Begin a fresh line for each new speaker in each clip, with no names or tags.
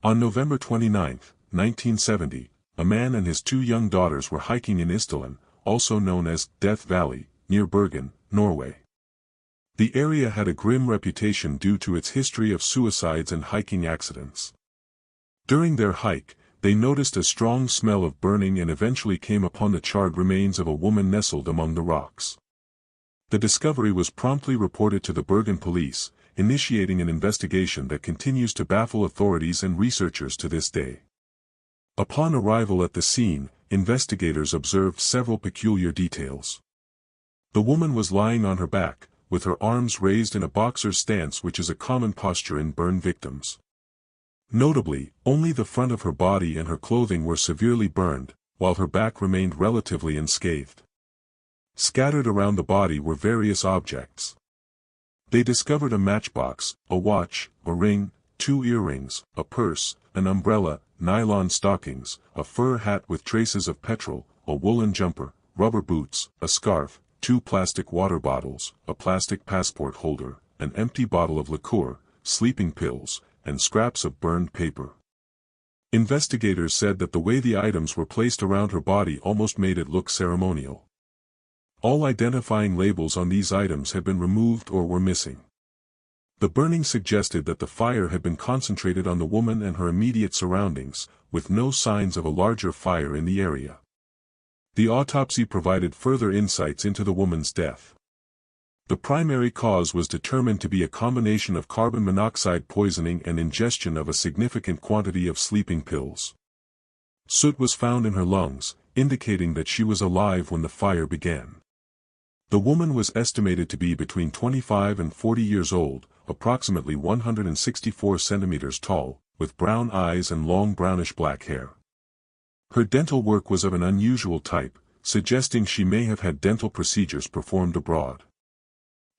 On November 29, 1970, a man and his two young daughters were hiking in Isdal, also known as Death Valley, near Bergen, Norway. The area had a grim reputation due to its history of suicides and hiking accidents. During their hike, they noticed a strong smell of burning and eventually came upon the charred remains of a woman nestled among the rocks. The discovery was promptly reported to the Bergen police, initiating an investigation that continues to baffle authorities and researchers to this day. Upon arrival at the scene, investigators observed several peculiar details. The woman was lying on her back, with her arms raised in a boxer's stance, which is a common posture in burn victims. Notably, only the front of her body and her clothing were severely burned, while her back remained relatively unscathed. Scattered around the body were various objects. They discovered a matchbox, a watch, a ring, 2 earrings, a purse, an umbrella, nylon stockings, a fur hat with traces of petrol, a woolen jumper, rubber boots, a scarf, 2 plastic water bottles, a plastic passport holder, an empty bottle of liqueur, sleeping pills, and scraps of burned paper. Investigators said that the way the items were placed around her body almost made it look ceremonial. All identifying labels on these items had been removed or were missing. The burning suggested that the fire had been concentrated on the woman and her immediate surroundings, with no signs of a larger fire in the area. The autopsy provided further insights into the woman's death. The primary cause was determined to be a combination of carbon monoxide poisoning and ingestion of a significant quantity of sleeping pills. Soot was found in her lungs, indicating that she was alive when the fire began. The woman was estimated to be between 25 and 40 years old, approximately 164 centimeters tall, with brown eyes and long brownish-black hair. Her dental work was of an unusual type, suggesting she may have had dental procedures performed abroad.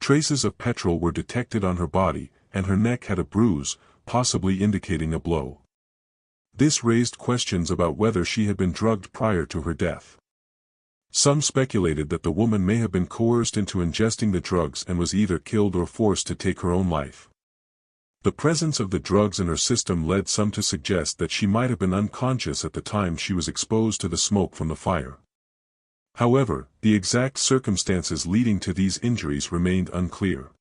Traces of petrol were detected on her body, and her neck had a bruise, possibly indicating a blow. This raised questions about whether she had been drugged prior to her death. Some speculated that the woman may have been coerced into ingesting the drugs and was either killed or forced to take her own life. The presence of the drugs in her system led some to suggest that she might have been unconscious at the time she was exposed to the smoke from the fire. However, the exact circumstances leading to these injuries remained unclear.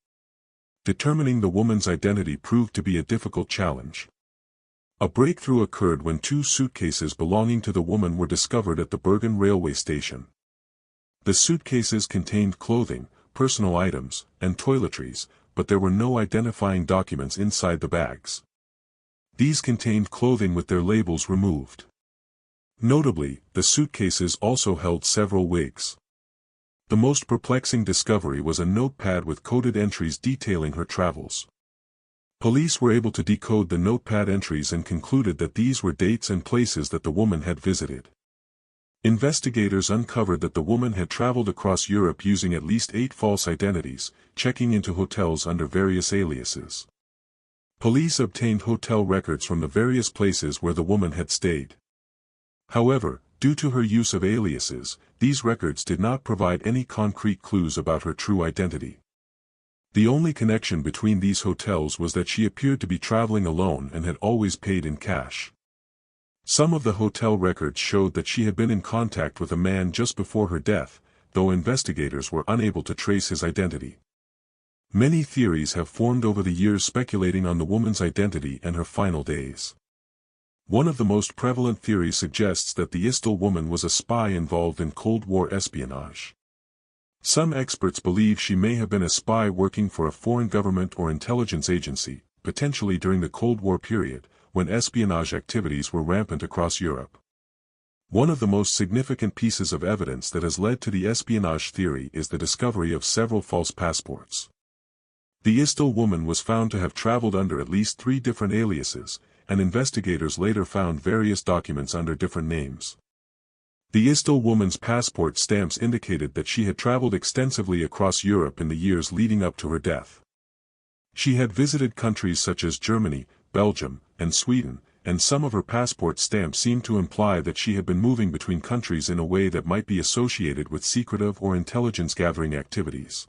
Determining the woman's identity proved to be a difficult challenge. A breakthrough occurred when 2 suitcases belonging to the woman were discovered at the Bergen railway station. The suitcases contained clothing, personal items, and toiletries, but there were no identifying documents inside the bags. These contained clothing with their labels removed. Notably, the suitcases also held several wigs. The most perplexing discovery was a notepad with coded entries detailing her travels. Police were able to decode the notepad entries and concluded that these were dates and places that the woman had visited. Investigators uncovered that the woman had traveled across Europe using at least 8 false identities, checking into hotels under various aliases. Police obtained hotel records from the various places where the woman had stayed. However, due to her use of aliases, these records did not provide any concrete clues about her true identity. The only connection between these hotels was that she appeared to be traveling alone and had always paid in cash. Some of the hotel records showed that she had been in contact with a man just before her death, though investigators were unable to trace his identity. Many theories have formed over the years speculating on the woman's identity and her final days. One of the most prevalent theories suggests that the Isdal woman was a spy involved in Cold War espionage. Some experts believe she may have been a spy working for a foreign government or intelligence agency, potentially during the Cold War period, when espionage activities were rampant across Europe. One of the most significant pieces of evidence that has led to the espionage theory is the discovery of several false passports. The Isdal woman was found to have traveled under at least 3 different aliases, and investigators later found various documents under different names. The Isdal woman's passport stamps indicated that she had traveled extensively across Europe in the years leading up to her death. She had visited countries such as Germany, Belgium, and Sweden, and some of her passport stamps seemed to imply that she had been moving between countries in a way that might be associated with secretive or intelligence-gathering activities.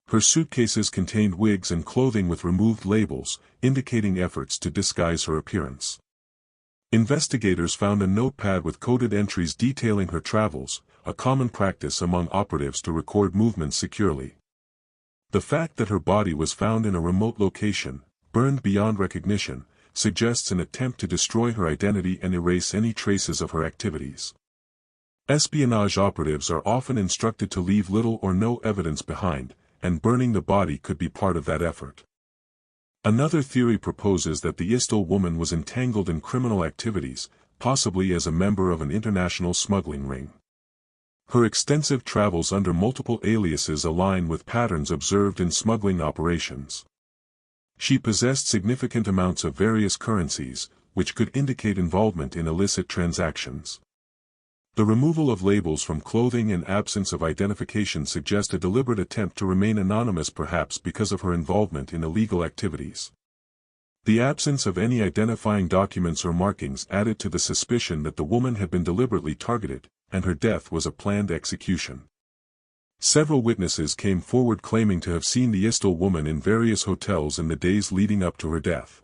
Her suitcases contained wigs and clothing with removed labels, indicating efforts to disguise her appearance. Investigators found a notepad with coded entries detailing her travels, a common practice among operatives to record movements securely. The fact that her body was found in a remote location, burned beyond recognition, suggests an attempt to destroy her identity and erase any traces of her activities. Espionage operatives are often instructed to leave little or no evidence behind, and burning the body could be part of that effort. Another theory proposes that the Isdal woman was entangled in criminal activities, possibly as a member of an international smuggling ring. Her extensive travels under multiple aliases align with patterns observed in smuggling operations. She possessed significant amounts of various currencies, which could indicate involvement in illicit transactions. The removal of labels from clothing and absence of identification suggest a deliberate attempt to remain anonymous, perhaps because of her involvement in illegal activities. The absence of any identifying documents or markings added to the suspicion that the woman had been deliberately targeted, and her death was a planned execution. Several witnesses came forward claiming to have seen the Isdal woman in various hotels in the days leading up to her death.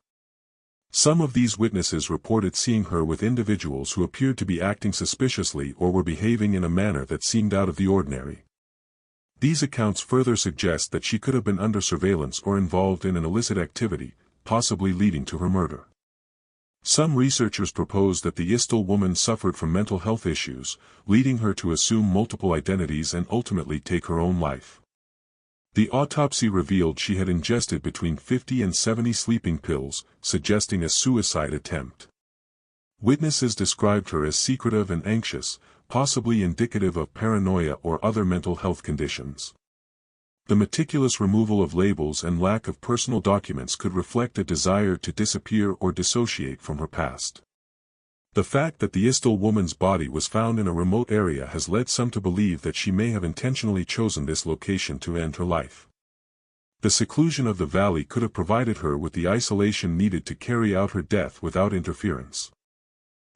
Some of these witnesses reported seeing her with individuals who appeared to be acting suspiciously or were behaving in a manner that seemed out of the ordinary. These accounts further suggest that she could have been under surveillance or involved in an illicit activity, possibly leading to her murder. Some researchers propose that the Isdal woman suffered from mental health issues, leading her to assume multiple identities and ultimately take her own life. The autopsy revealed she had ingested between 50 and 70 sleeping pills, suggesting a suicide attempt. Witnesses described her as secretive and anxious, possibly indicative of paranoia or other mental health conditions. The meticulous removal of labels and lack of personal documents could reflect a desire to disappear or dissociate from her past. The fact that the Isdal woman's body was found in a remote area has led some to believe that she may have intentionally chosen this location to end her life. The seclusion of the valley could have provided her with the isolation needed to carry out her death without interference.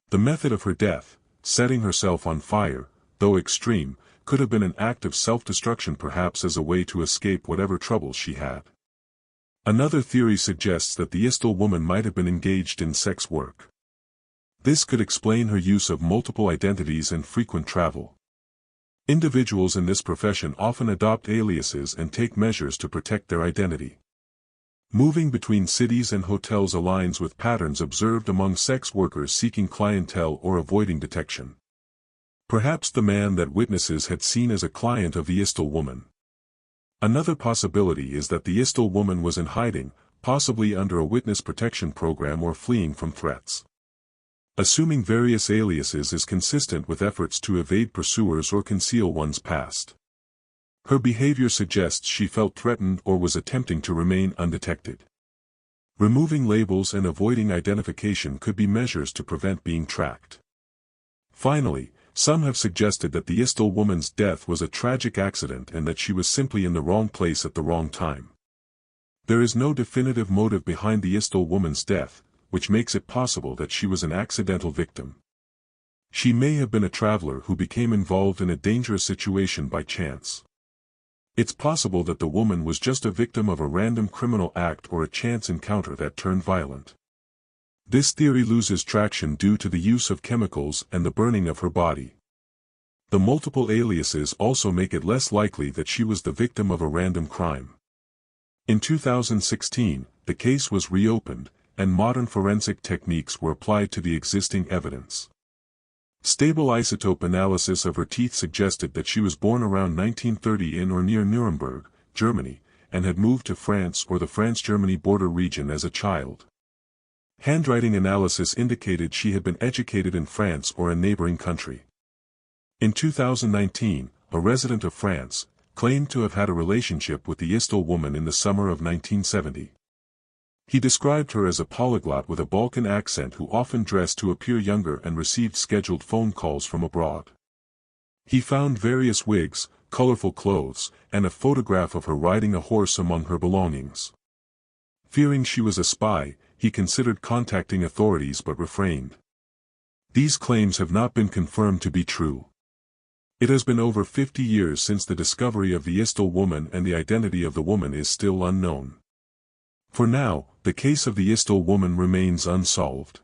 The method of her death, setting herself on fire, though extreme, could have been an act of self-destruction, perhaps as a way to escape whatever troubles she had. Another theory suggests that the Isdal woman might have been engaged in sex work. This could explain her use of multiple identities and frequent travel. Individuals in this profession often adopt aliases and take measures to protect their identity. Moving between cities and hotels aligns with patterns observed among sex workers seeking clientele or avoiding detection. Perhaps the man that witnesses had seen as a client of the Isdal woman. Another possibility is that the Isdal woman was in hiding, possibly under a witness protection program or fleeing from threats. Assuming various aliases is consistent with efforts to evade pursuers or conceal one's past. Her behavior suggests she felt threatened or was attempting to remain undetected. Removing labels and avoiding identification could be measures to prevent being tracked. Finally, some have suggested that the Isdal woman's death was a tragic accident and that she was simply in the wrong place at the wrong time. There is no definitive motive behind the Isdal woman's death, which makes it possible that she was an accidental victim. She may have been a traveler who became involved in a dangerous situation by chance. It's possible that the woman was just a victim of a random criminal act or a chance encounter that turned violent. This theory loses traction due to the use of chemicals and the burning of her body. The multiple aliases also make it less likely that she was the victim of a random crime. In 2016, the case was reopened, and modern forensic techniques were applied to the existing evidence. Stable isotope analysis of her teeth suggested that she was born around 1930 in or near Nuremberg, Germany, and had moved to France or the France-Germany border region as a child. Handwriting analysis indicated she had been educated in France or a neighboring country. In 2019, a resident of France claimed to have had a relationship with the Isdal woman in the summer of 1970. He described her as a polyglot with a Balkan accent who often dressed to appear younger and received scheduled phone calls from abroad. He found various wigs, colorful clothes, and a photograph of her riding a horse among her belongings. Fearing she was a spy, he considered contacting authorities but refrained. These claims have not been confirmed to be true. It has been over 50 years since the discovery of the Isdal woman, and the identity of the woman is still unknown. For now, the case of the Isdal woman remains unsolved.